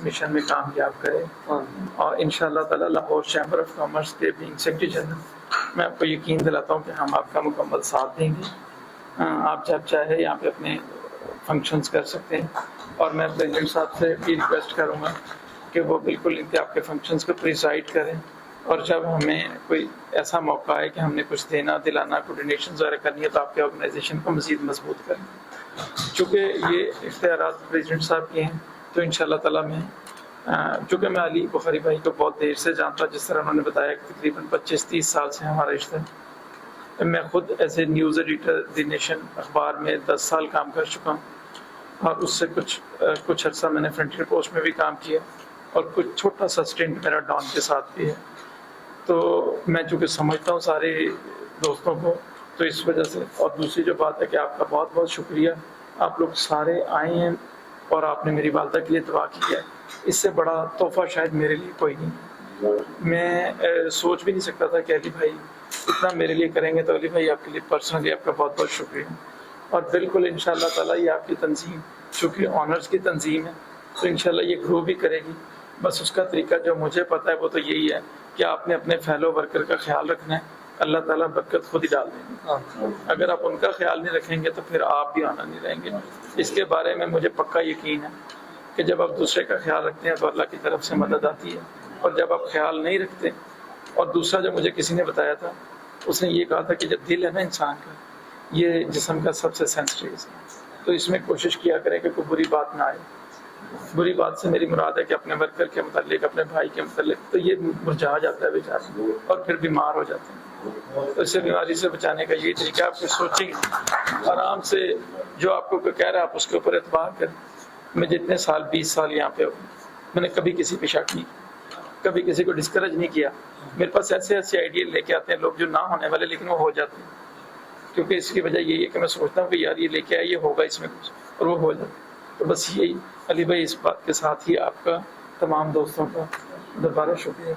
Mission میں کامیاب کرے اور انشاءاللہ تعالی لاہور چیمبر آف کامرس کے بینگ سیکرٹری جنرل میں آپ کو یقین دلاتا ہوں کہ ہم آپ کا مکمل ساتھ دیں گے۔ آپ جب چاہے یہاں پہ اپنے فنکشنز کر سکتے ہیں، اور میں پریزیڈنٹ صاحب سے بھی ریکویسٹ کروں گا کہ وہ بالکل آپ کے فنکشنز کو پریزائڈ کریں، اور جب ہمیں کوئی ایسا موقع آئے کہ ہم نے کچھ دینا دلانا کوئی ڈونیشنز وغیرہ کرنی ہے تو آپ کے آرگنائزیشن کو مزید مضبوط کریں۔ چونکہ یہ اختیارات پریزیڈنٹ صاحب کے ہیں تو انشاءاللہ تعالیٰ میں چونکہ میں علی بخاری بھائی کو بہت دیر سے جانتا ہوں، جس طرح انہوں نے بتایا کہ تقریباً 25-30 سال سے ہمارا رشتہ ہے۔ میں خود as a news editor the nation اخبار میں 10 سال کام کر چکا ہوں، اور اس سے کچھ عرصہ میں نے فرنٹیئر پوسٹ میں بھی کام کیا، اور کچھ چھوٹا سا اسٹنٹ میرا ڈان کے ساتھ بھی ہے۔ تو میں چونکہ سمجھتا ہوں سارے دوستوں کو، تو اس وجہ سے، اور دوسری جو بات ہے کہ آپ کا بہت بہت شکریہ، آپ لوگ سارے آئے ہیں اور آپ نے میری والدہ کے لیے دعا کی ہے۔ اس سے بڑا تحفہ شاید میرے لیے کوئی نہیں۔ میں سوچ بھی نہیں سکتا تھا کہ علی بھائی اتنا میرے لیے کریں گے، تو علی بھائی آپ کے لیے پرسنلی آپ کا بہت بہت شکریہ۔ اور بالکل انشاءاللہ تعالیٰ یہ آپ کی تنظیم چونکہ آنرز کی تنظیم ہے تو انشاءاللہ یہ گرو بھی کرے گی۔ بس اس کا طریقہ جو مجھے پتہ ہے وہ تو یہی ہے کہ آپ نے اپنے فیلو ورکر کا خیال رکھنا ہے، اللہ تعالیٰ برکت خود ہی ڈال دیں گے۔ اگر آپ ان کا خیال نہیں رکھیں گے تو پھر آپ بھی آنا نہیں رہیں گے۔ اس کے بارے میں مجھے پکا یقین ہے کہ جب آپ دوسرے کا خیال رکھتے ہیں تو اللہ کی طرف سے مدد آتی ہے، اور جب آپ خیال نہیں رکھتے، اور دوسرا جو مجھے کسی نے بتایا تھا، اس نے یہ کہا تھا کہ جب دل ہے نا انسان کا، یہ جسم کا سب سے سینسٹیو ہے، تو اس میں کوشش کیا کریں کہ کوئی بری بات نہ آئے۔ بری بات سے میری مراد ہے کہ اپنے ورکر کے متعلق، اپنے بھائی کے متعلق، تو یہ مرجھا جاتا ہے بیچارہ اور پھر بیمار ہو جاتے ہیں۔ تو اسے بیماری سے بچانے کا یہی طریقہ، آپ کو سوچیں آرام سے، جو آپ کو کہہ رہا ہے آپ اس کے اوپر اعتبار کریں۔ میں جتنے سال 20 سال یہاں پہ ہوں، میں نے کبھی کسی پہ شک نہیں کیا، کبھی کسی کو ڈسکریج نہیں کیا۔ میرے پاس ایسے آئیڈیا لے کے آتے ہیں لوگ جو نہ ہونے والے لیکن وہ ہو جاتے ہیں، کیونکہ اس کی وجہ یہی ہے کہ میں سوچتا ہوں کہ یار یہ لے کے آئے، یہ ہوگا اس میں کچھ، اور وہ ہو جاتا ہے۔ تو بس یہی علی بھائی، اس بات کے ساتھ ہی آپ کا تمام دوستوں کا دوبارہ شکریہ۔